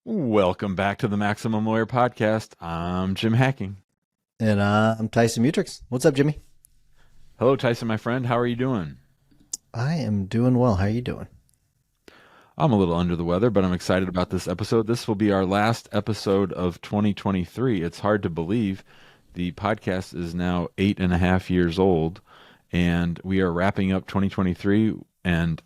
Welcome back to the Maximum Lawyer Podcast. I'm Jim Hacking. And I'm Tyson Mutrix. What's up, Jimmy? Hello, Tyson, my friend. How are you doing? I am doing well. How are you doing? I'm a little under the weather, but I'm excited about this episode. This will be our last episode of 2023. It's hard to believe. The podcast is now 8.5 years old, and we are wrapping up 2023. And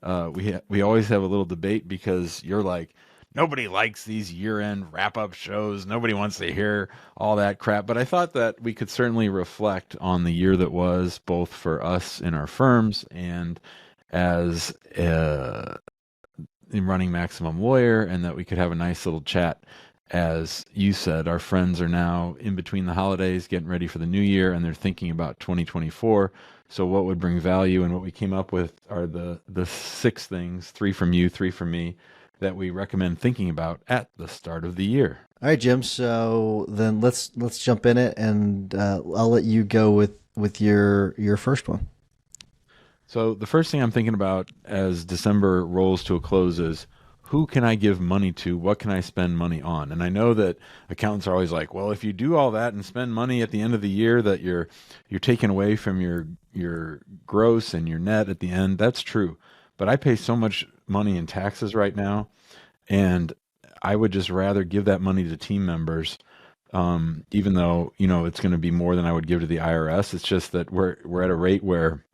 we always have a little debate because you're like, nobody likes these year-end wrap-up shows. Nobody wants to hear all that crap. But I thought that we could certainly reflect on the year that was, both for us in our firms and as in running Maximum Lawyer, and that we could have a nice little chat. As you said, our friends are now in between the holidays, getting ready for the new year, and they're thinking about 2024. So what would bring value, and what we came up with are the six things, three from you, three from me, that we recommend thinking about at the start of the year. All right, Jim. So then let's jump in it, and I'll let you go with your first one. So the first thing I'm thinking about as December rolls to a close is, who can I give money to? What can I spend money on? And I know that accountants are always like, well, if you do all that and spend money at the end of the year, that you're taking away from your gross and your net at the end. That's true. But I pay so much money in taxes right now, and I would just rather give that money to team members, even though it's going to be more than I would give to the IRS. It's just that we're at a rate where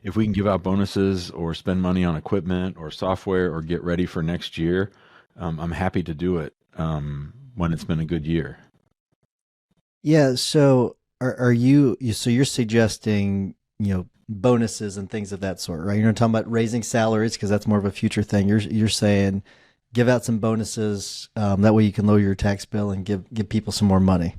if we can give out bonuses or spend money on equipment or software or get ready for next year, I'm happy to do it when it's been a good year. Yeah. So are you? So you're suggesting bonuses and things of that sort, right? You're not talking about raising salaries because that's more of a future thing. You're saying give out some bonuses, that way you can lower your tax bill and give people some more money.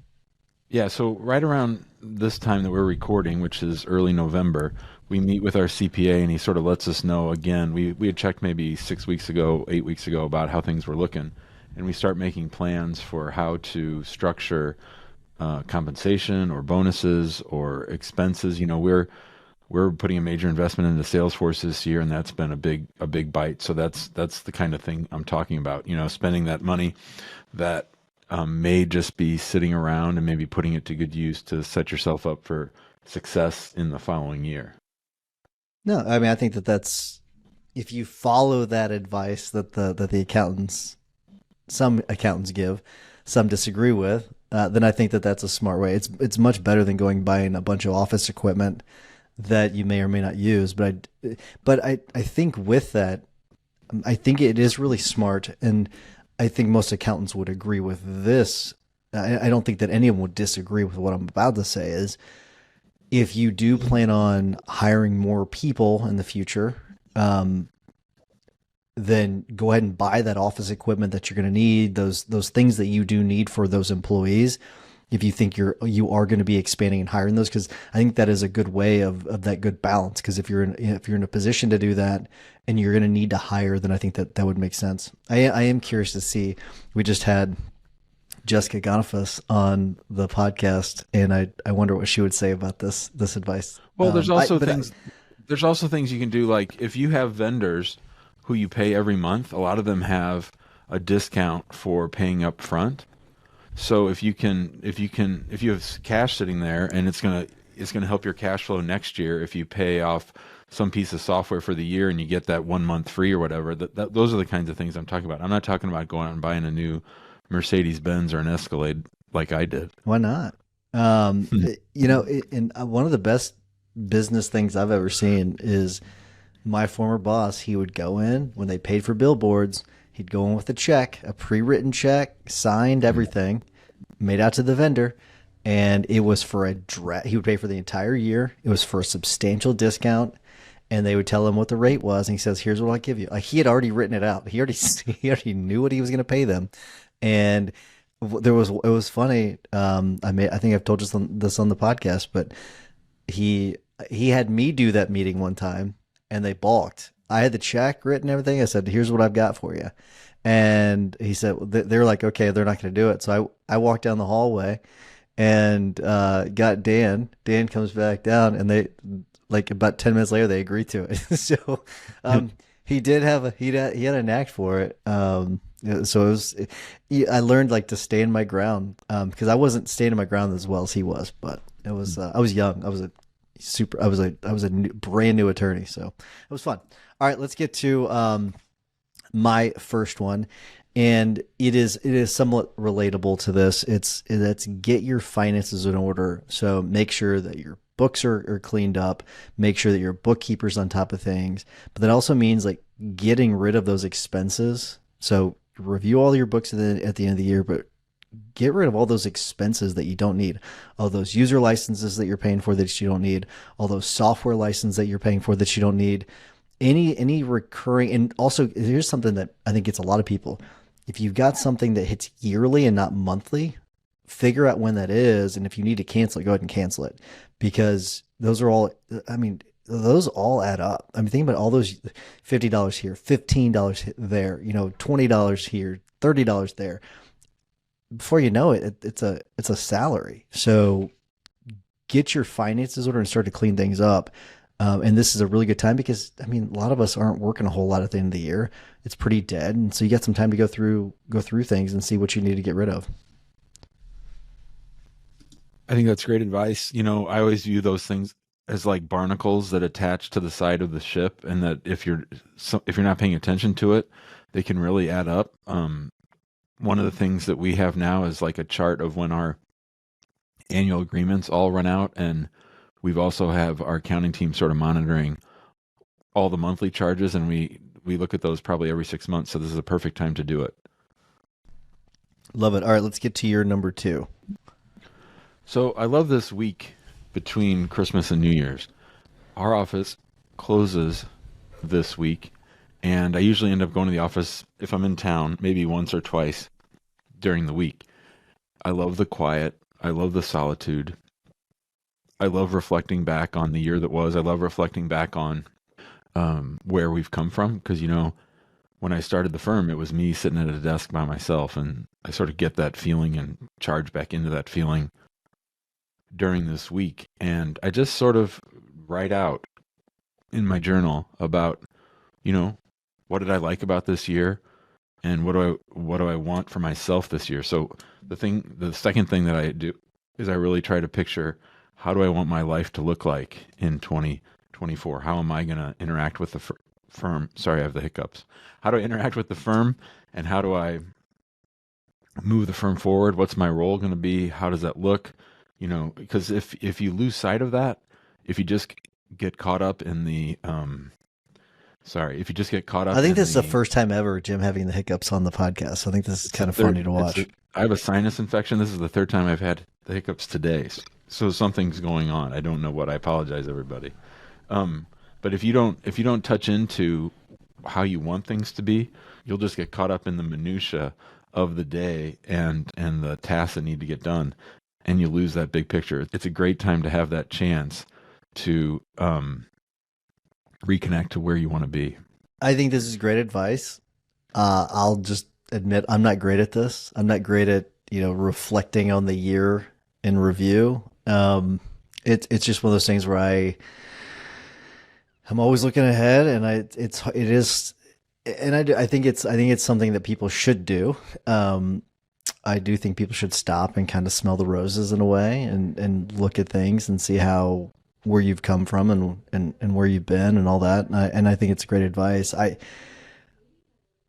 Yeah, so right around this time that we're recording, which is early November, we meet with our CPA, and he sort of lets us know again. We had checked maybe 6 weeks ago, 8 weeks ago, about how things were looking, and we start making plans for how to structure compensation or bonuses or expenses. We're putting a major investment into Salesforce this year, and that's been a big bite. So that's the kind of thing I'm talking about. Spending that money that may just be sitting around, and maybe putting it to good use to set yourself up for success in the following year. No, I mean I think that's if you follow that advice that the accountants some accountants give, some disagree with, then I think that that's a smart way. It's much better than going buying a bunch of office equipment that you may or may not use. But I think with that, I think it is really smart, and I think most accountants would agree with this. I don't think that anyone would disagree with what I'm about to say. Is if you do plan on hiring more people in the future, then go ahead and buy that office equipment that you're going to need, those things that you do need for those employees. If you think you are going to be expanding and hiring those, because I think that is a good way of that good balance. Because if you're in a position to do that and you're going to need to hire, then I think that would make sense. I am curious to see. We just had Jessica Gonifas on the podcast, and I wonder what she would say about this advice. Well, there's also things you can do, like if you have vendors who you pay every month. A lot of them have a discount for paying up front. So if you have cash sitting there, and it's gonna help your cash flow next year if you pay off some piece of software for the year and you get that 1 month free or whatever. Those are the kinds of things I'm talking about. I'm not talking about going out and buying a new Mercedes Benz or an Escalade like I did. Why not? One of the best business things I've ever seen is my former boss. He would go in when they paid for billboards. He'd go in with a check, a pre-written check, signed everything, made out to the vendor, and it was for he would pay for the entire year. It was for a substantial discount, and they would tell him what the rate was, and he says, "Here's what I'll give you." Like, he had already written it out. He already knew what he was going to pay them, and it was funny. I think I've told you this on the podcast, but he had me do that meeting one time, and they balked. I had the check written and everything. I said, "Here's what I've got for you." And he said, they're like, "Okay, they're not going to do it." So I walked down the hallway and got Dan. Dan comes back down, and they, like, about 10 minutes later, they agreed to it. So he did have he had a knack for it. So it was, I learned like to stand my ground, because I wasn't standing my ground as well as he was, but it was, I was young. I was a brand new attorney. So it was fun. All right, let's get to, my first one. And it is somewhat relatable to this. It's get your finances in order. So make sure that your books are cleaned up. Make sure that your bookkeeper's on top of things. But that also means like getting rid of those expenses. So review all your books at the end of the year, but get rid of all those expenses that you don't need, all those user licenses that you're paying for that you don't need, all those software licenses that you're paying for that you don't need, any recurring. And also, here's something that I think gets a lot of people: if you've got something that hits yearly and not monthly, figure out when that is, and if you need to cancel it, go ahead and cancel it, because those are all, I mean, those all add up. I mean, think about all those $50 here, $15 there, $20 here, $30 there. Before you know it, it's a salary. So get your finances order and start to clean things up. And this is a really good time because, I mean, a lot of us aren't working a whole lot at the end of the year. It's pretty dead, and so you got some time to go through things and see what you need to get rid of. I think that's great advice. I always view those things as like barnacles that attach to the side of the ship, and that if you're not paying attention to it, they can really add up. One of the things that we have now is like a chart of when our annual agreements all run out, and we've also have our accounting team sort of monitoring all the monthly charges, and we look at those probably every 6 months. So this is a perfect time to do it. Love it. All right, let's get to your number two. So I love this week between Christmas and New Year's. Our office closes this week, and I usually end up going to the office if I'm in town, maybe once or twice during the week. I love the quiet. I love the solitude. I love reflecting back on the year that was. I love reflecting back on where we've come from, because, when I started the firm, it was me sitting at a desk by myself, and I sort of get that feeling and charge back into that feeling during this week. And I just sort of write out in my journal about, what did I like about this year, and what do I want for myself this year. So the second thing that I do is I really try to picture, how do I want my life to look like in 2024? How am I going to interact with the firm? Sorry, I have the hiccups. How do I interact with the firm, and how do I move the firm forward? What's my role going to be? How does that look? Because if you lose sight of that, if you just get caught up in the if you just get caught up I think in this is the first time ever Jim having the hiccups on the podcast. So I think this is kind of funny to watch. I have a sinus infection. This is the third time I've had the hiccups today. So something's going on. I don't know what. I apologize, everybody. But if you don't touch into how you want things to be, you'll just get caught up in the minutia of the day and the tasks that need to get done, and you lose that big picture. It's a great time to have that chance to reconnect to where you want to be. I think this is great advice. I'll just admit I'm not great at this. I'm not great at reflecting on the year in review. It's just one of those things where I'm always looking ahead, and I think it's something that people should do. I do think people should stop and kind of smell the roses in a way, and look at things and see where you've come from and where you've been and all that. And I think it's great advice. I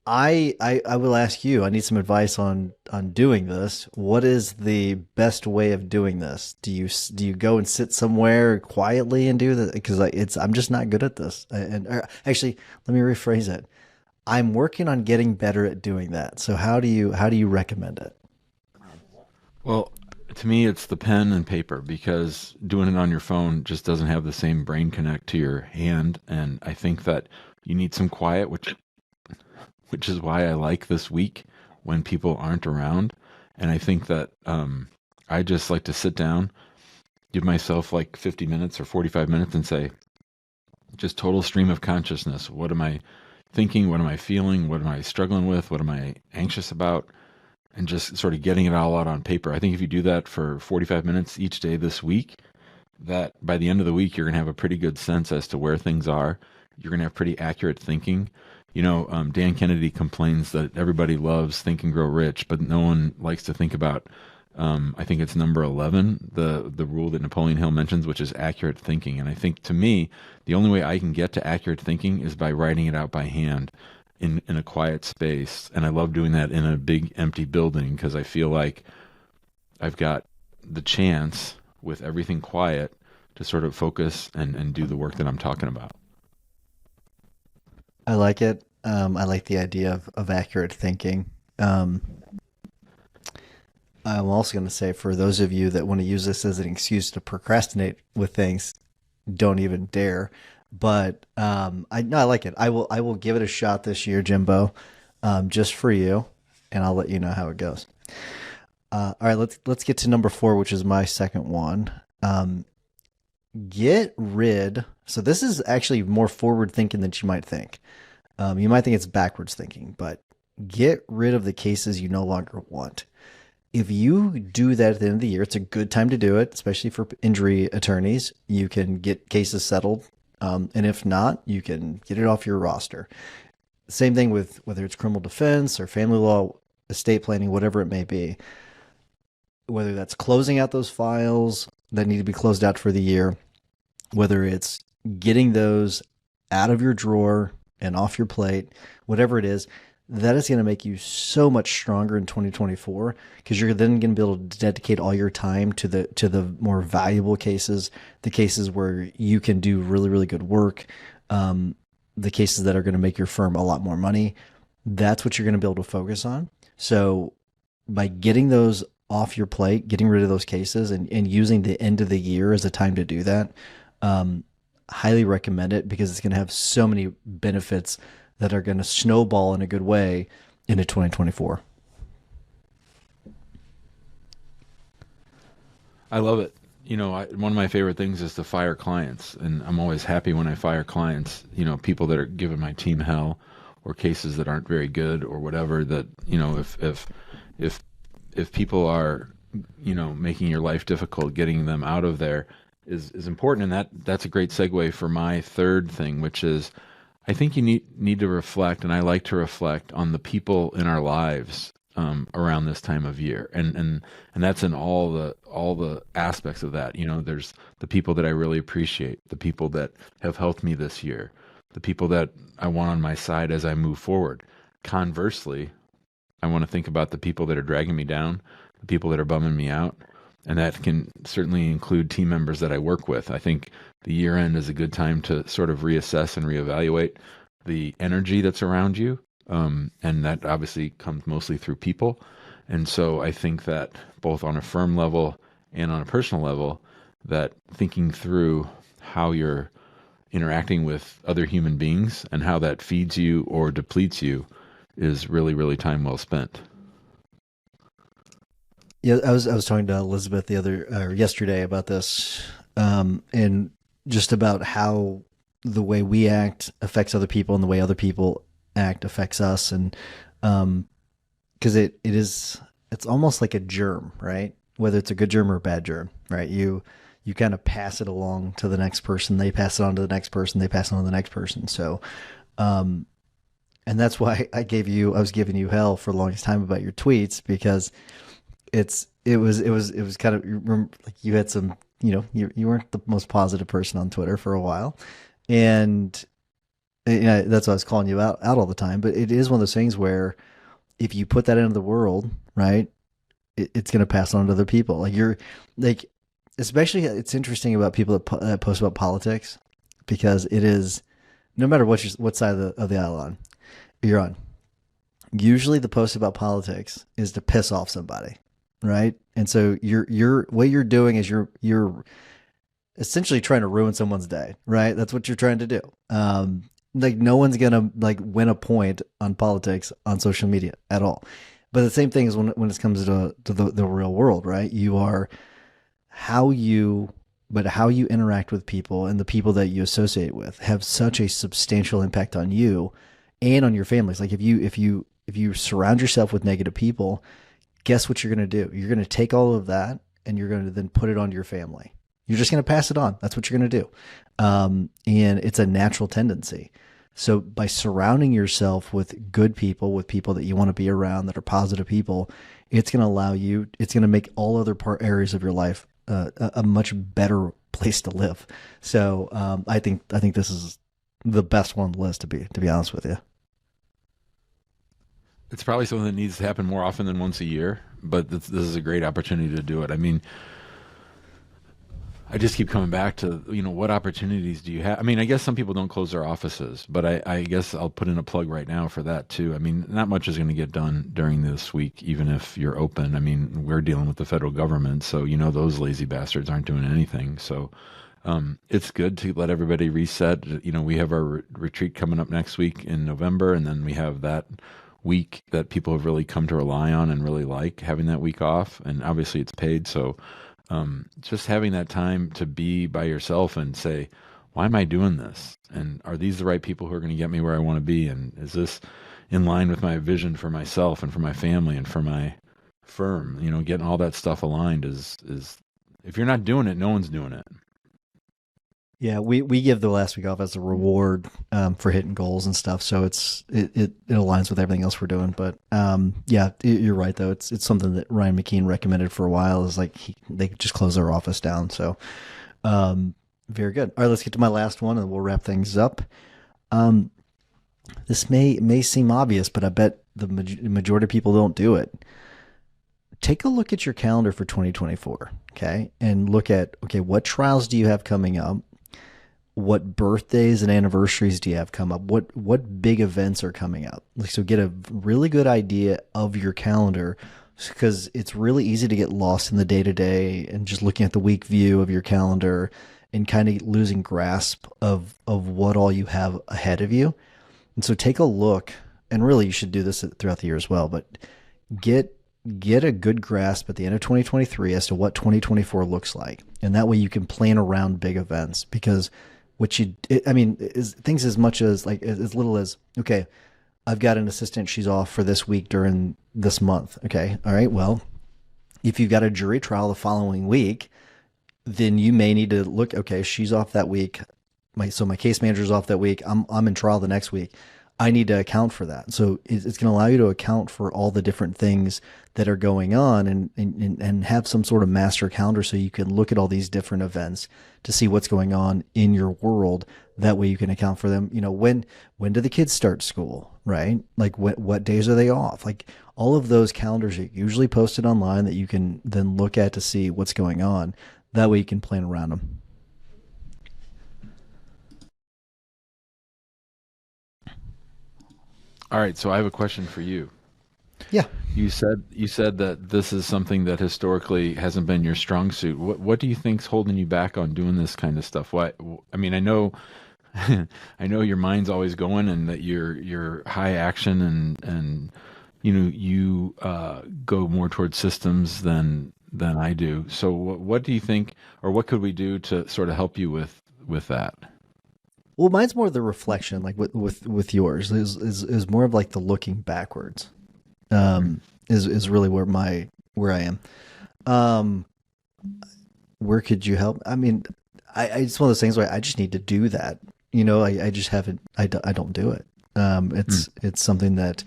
will ask you, I need some advice on doing this. What is the best way of doing this? Do you go and sit somewhere quietly and do that? Because I'm just not good at this. Actually, let me rephrase it. I'm working on getting better at doing that. So how do you recommend it? Well, to me, it's the pen and paper, because doing it on your phone just doesn't have the same brain connect to your hand. And I think that you need some quiet, which is why I like this week when people aren't around. And I think that I just like to sit down, give myself like 50 minutes or 45 minutes, and say, just total stream of consciousness. What am I thinking? What am I feeling? What am I struggling with? What am I anxious about? And just sort of getting it all out on paper. I think if you do that for 45 minutes each day this week, that by the end of the week, you're going to have a pretty good sense as to where things are. You're going to have pretty accurate thinking. Dan Kennedy complains that everybody loves Think and Grow Rich, but no one likes to think about, I think it's number 11, the rule that Napoleon Hill mentions, which is accurate thinking. And I think to me, the only way I can get to accurate thinking is by writing it out by hand in a quiet space. And I love doing that in a big empty building because I feel like I've got the chance with everything quiet to sort of focus and do the work that I'm talking about. I like it. I like the idea of accurate thinking. Um, I'm also going to say for those of you that want to use this as an excuse to procrastinate with things, don't even dare. But I no, I like it. I will give it a shot this year, Jimbo, just for you, and I'll let you know how it goes. All right, let's get to number 4, which is my second one. Get rid. So this is actually more forward thinking than you might think. You might think it's backwards thinking, but get rid of the cases you no longer want. If you do that at the end of the year, it's a good time to do it, especially for injury attorneys. You can get cases settled. And if not, you can get it off your roster. Same thing with whether it's criminal defense or family law, estate planning, whatever it may be. Whether that's closing out those files that need to be closed out for the year, whether it's getting those out of your drawer and off your plate, whatever it is, that is going to make you so much stronger in 2024 because you're then going to be able to dedicate all your time to the more valuable cases, the cases where you can do really, really good work, the cases that are going to make your firm a lot more money. That's what you're going to be able to focus on. So by getting those off your plate, getting rid of those cases and using the end of the year as a time to do that, highly recommend it because it's going to have so many benefits that are going to snowball in a good way into 2024. I love it. One of my favorite things is to fire clients, and I'm always happy when I fire clients, people that are giving my team hell or cases that aren't very good or whatever that, if people are, making your life difficult, getting them out of there is important. And that's a great segue for my third thing, which is I think you need to reflect, and I like to reflect on the people in our lives around this time of year, and that's in all the aspects of that. There's the people that I really appreciate, the people that have helped me this year, the people that I want on my side as I move forward. Conversely, I want to think about the people that are dragging me down, the people that are bumming me out, and that can certainly include team members that I work with. I think the year end is a good time to sort of reassess and reevaluate the energy that's around you. And that obviously comes mostly through people. And so I think that both on a firm level and on a personal level, that thinking through how you're interacting with other human beings and how that feeds you or depletes you is really, really time well spent. Yeah, I was talking to Elizabeth yesterday about this, and just about how the way we act affects other people and the way other people act affects us, and because it's almost like a germ, right? Whether it's a good germ or a bad germ, right? You kind of pass it along to the next person, they pass it on to the next person, they pass it on to the next person. So, and that's why I was giving you hell for the longest time about your tweets because it was kind of like you had some, you weren't the most positive person on Twitter for a while, and that's why I was calling you out all the time. But it is one of those things where if you put that into the world, right, it's going to pass on to other people. Like especially it's interesting about people that post about politics because it is no matter what side of the aisle you're on. Usually the post about politics is to piss off somebody. Right. And so what you're doing is you're essentially trying to ruin someone's day. Right. That's what you're trying to do. Like no one's going to win a point on politics on social media at all. But the same thing is when it comes to the real world, right? You are how you interact with people and the people that you associate with have such a substantial impact on you and on your families. Like if you surround yourself with negative people, guess what you're going to do? You're going to take all of that and you're going to then put it onto your family. You're just going to pass it on. That's what you're going to do. And it's a natural tendency. So by surrounding yourself with good people, with people that you want to be around that are positive people, it's going to allow you, it's going to make all other areas of your life a much better place to live. So I think this is the best one on the list, to be honest with you. It's probably something that needs to happen more often than once a year, but this is a great opportunity to do it. I mean, I just keep coming back to, what opportunities do you have? I mean, I guess some people don't close their offices, but I guess I'll put in a plug right now for that too. I mean, not much is going to get done during this week, even if you're open. I mean, we're dealing with the federal government, so those lazy bastards aren't doing anything. So it's good to let everybody reset. We have our retreat coming up next week in November, and then we have that week that people have really come to rely on and really like having that week off. And obviously it's paid. So just having that time to be by yourself and say, why am I doing this? And are these the right people who are going to get me where I want to be? And is this in line with my vision for myself and for my family and for my firm? Getting all that stuff aligned is if you're not doing it, no one's doing it. Yeah, we give the last week off as a reward for hitting goals and stuff, so it aligns with everything else we're doing. But yeah, you're right though. It's something that Ryan McKean recommended for a while. Is like they just close their office down. So very good. All right, let's get to my last one, and we'll wrap things up. This may seem obvious, but I bet the majority of people don't do it. Take a look at your calendar for 2024, okay, and look at what trials do you have coming up? What birthdays and anniversaries do you have come up? What big events are coming up? So get a really good idea of your calendar, because it's really easy to get lost in the day to day and just looking at the week view of your calendar and kind of losing grasp of what all you have ahead of you. And so take a look, and really you should do this throughout the year as well, but get a good grasp at the end of 2023 as to what 2024 looks like. And that way you can plan around big events, because is things as much as like as little as, okay, I've got an assistant, she's off for this week during this month. Okay. All right. Well, if you've got a jury trial the following week, then you may need to look, okay, she's off that week. My case manager's off that week. I'm in trial the next week. I need to account for that. So it's going to allow you to account for all the different things that are going on, and have some sort of master calendar so you can look at all these different events to see what's going on in your world. That way you can account for them. When do the kids start school, right? Like what days are they off? Like all of those calendars are usually posted online that you can then look at to see what's going on. That way you can plan around them. All right, so I have a question for you. Yeah. You said that this is something that historically hasn't been your strong suit. What do you think's holding you back on doing this kind of stuff? Why? I mean, I know I know your mind's always going, and that you're high action, and you go more towards systems than I do. So what do you think, or what could we do to sort of help you with that? Well, mine's more the reflection, like with yours is more of like the looking backwards. Is really where I am. Um, where could you help? I mean, it's one of those things where I just need to do that. I just haven't. I don't do it. It's something that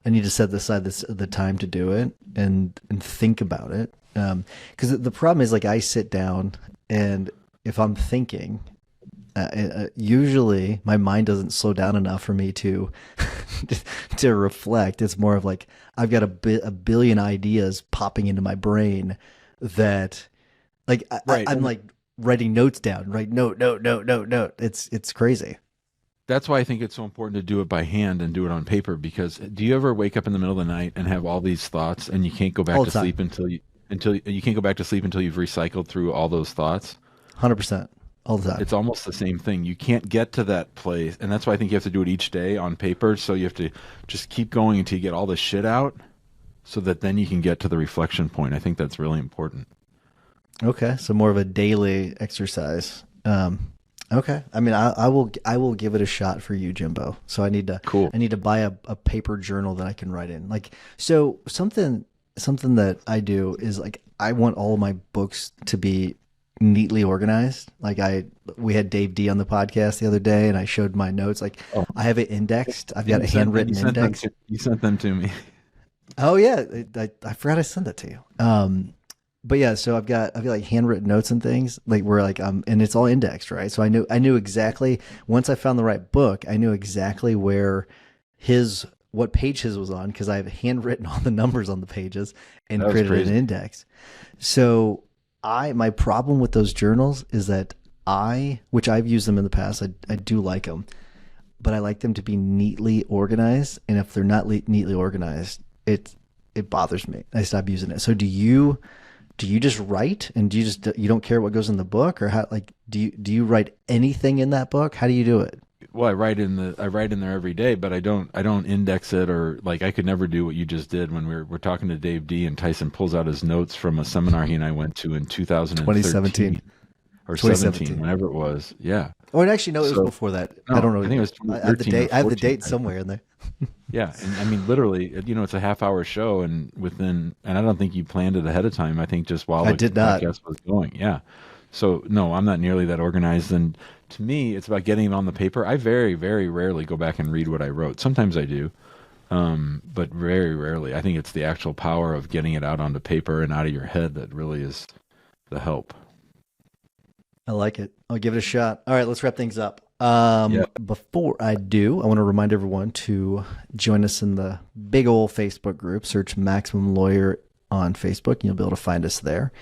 I need to set aside the time to do it and think about it. Because the problem is, like, I sit down, and if I'm thinking, usually my mind doesn't slow down enough for me to to reflect. It's more of like I've got a billion ideas popping into my brain that, like, Right. I'm like writing notes down, right? Note. It's crazy. That's why I think it's so important to do it by hand and do it on paper. Because do you ever wake up in the middle of the night and have all these thoughts, and you can't go back All to the time. sleep until you can't go back to sleep until you've recycled through all those thoughts? 100%. All the time. It's almost the same thing. You can't get to that place, and that's why I think you have to do it each day on paper. So you have to just keep going until you get all the shit out, so that then you can get to the reflection point. I think that's really important. Okay, so more of a daily exercise. Okay, I mean, I will give it a shot for you, Jimbo. So Cool. I need to buy a paper journal that I can write in. Like, so something that I do is, like, I want all of my books to be neatly organized. We had Dave D on the podcast the other day, and I showed my notes. Like, Oh, I have it indexed. I've got and a you handwritten sent them index. to you sent them to me. Oh yeah, I forgot I sent that to you. But yeah, so I've got like handwritten notes and things like where like and it's all indexed, right? So I knew exactly once I found the right book, I knew exactly where his what page his was on because I have handwritten all the numbers on the pages and That was created an crazy. index. So my problem with those journals is that which I've used them in the past, I do like them, but I like them to be neatly organized. And if they're not neatly organized, it bothers me. I stop using it. So do you just write and you don't care what goes in the book or how like do you write anything in that book? How do you do it? Well, I write in there every day, but I don't index it or like I could never do what you just did when we're talking to Dave D and Tyson pulls out his notes from a seminar he and I went to in 2017. 2013 or 17, 2017. whenever it was. Yeah. Or actually no, it was So before that. I no, don't I think it know. was I have the 2013 or date. I have the 14. date somewhere in there. Yeah, and I mean, literally, it's a half-hour show, and I don't think you planned it ahead of time. I think just while I the did not. podcast was going, yeah. So no, I'm not nearly that organized. And to me, it's about getting it on the paper. I very, very rarely go back and read what I wrote. Sometimes I do, but very rarely. I think it's the actual power of getting it out onto paper and out of your head that really is the help. I like it. I'll give it a shot. All right, let's wrap things up. Yeah. Before I do, I want to remind everyone to join us in the big old Facebook group. Search Maximum Lawyer on Facebook, and you'll be able to find us there.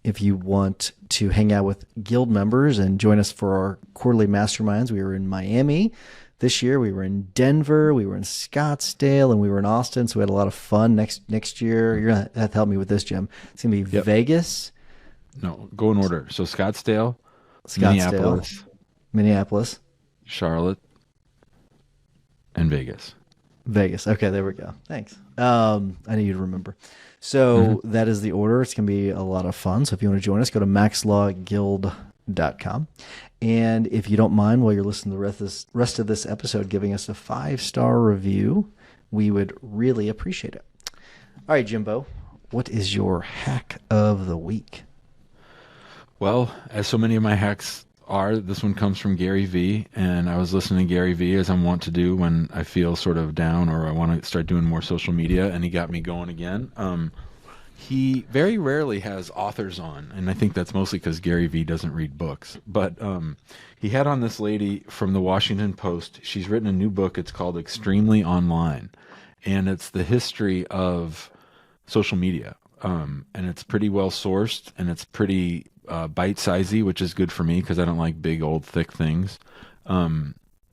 If you want to hang out with guild members and join us for our quarterly masterminds, we were in Miami this year. We were in Denver, we were in Scottsdale, and we were in Austin. So we had a lot of fun. Next year, you're gonna have to help me with this, Jim. It's gonna be Yep. Vegas, No, go in order. So Scottsdale, Scottsdale, Minneapolis, Minneapolis, Charlotte, and Vegas. Vegas. Okay, there we go. Thanks. I need you to remember. So that is the order. It's going to be a lot of fun. So if you want to join us, go to maxlawguild.com. And if you don't mind, while you're listening to the rest of this episode, giving us a 5-star review, we would really appreciate it. All right, Jimbo, what is your hack of the week? Well, as so many of my hacks are, this one comes from Gary V. And I was listening to Gary V as I'm wont to do when I feel sort of down or I want to start doing more social media, and he got me going again. He very rarely has authors on, and I think that's mostly because Gary V doesn't read books. But he had on this lady from the Washington Post. She's written a new book. It's called Extremely Online, and it's the history of social media. And it's pretty well sourced, and it's pretty bite-sizey, which is good for me because I don't like big, old, thick things.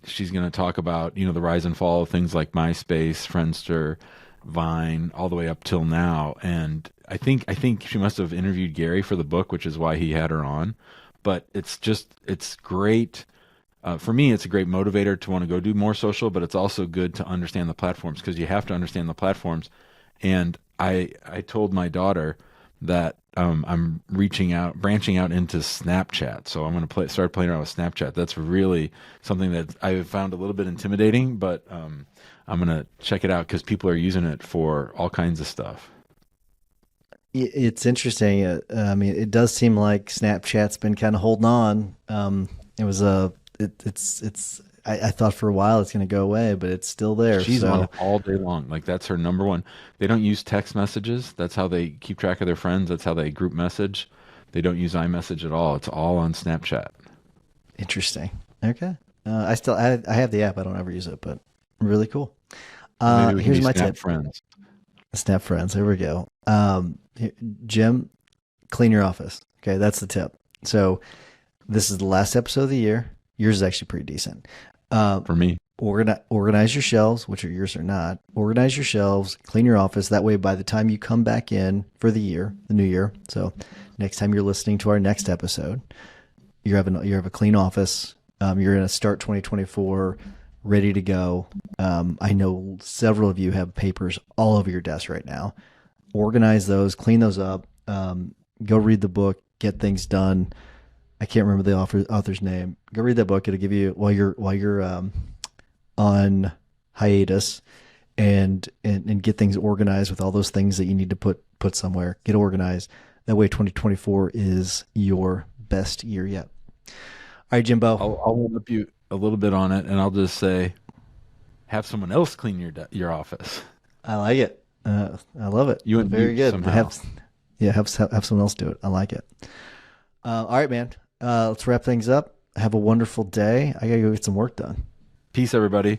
She's going to talk about, the rise and fall of things like MySpace, Friendster, Vine, all the way up till now. And I think she must have interviewed Gary for the book, which is why he had her on. But it's great. For me, it's a great motivator to want to go do more social, but it's also good to understand the platforms because you have to understand the platforms. And I told my daughter that I'm branching out into Snapchat. So I'm going to start playing around with Snapchat. That's really something that I found a little bit intimidating, but I'm going to check it out because people are using it for all kinds of stuff. It's interesting. I mean, it does seem like Snapchat's been kind of holding on. It was it's. I thought for a while it's going to go away, but it's still there. She's on it all day long. Like that's her number one. They don't use text messages. That's how they keep track of their friends. That's how they group message. They don't use iMessage at all. It's all on Snapchat. Interesting. Okay. I have the app. I don't ever use it, but really cool. Maybe we can Here's be my Snap tip. friends. Snap friends. There we go. Jim, clean your office. Okay, that's the tip. So this is the last episode of the year. Yours is actually pretty decent. For me. Organize your shelves, which are yours or not. Organize your shelves, clean your office. That way, by the time you come back in for the new year, so next time you're listening to our next episode, you have a clean office. You're going to start 2024 ready to go. I know several of you have papers all over your desk right now. Organize those, clean those up. Go read the book, get things done. I can't remember the author's name. Go read that book. It'll give you while you're on hiatus and get things organized with all those things that you need to put somewhere. Get organized. That way 2024 is your best year yet. All right, Jimbo. I'll warm up you a little bit on it, and I'll just say, have someone else clean your office. I like it. I love it. You and Very you good. somehow. Have someone else do it. I like it. All right, man. Let's wrap things up. Have a wonderful day. I gotta go get some work done. Peace, everybody.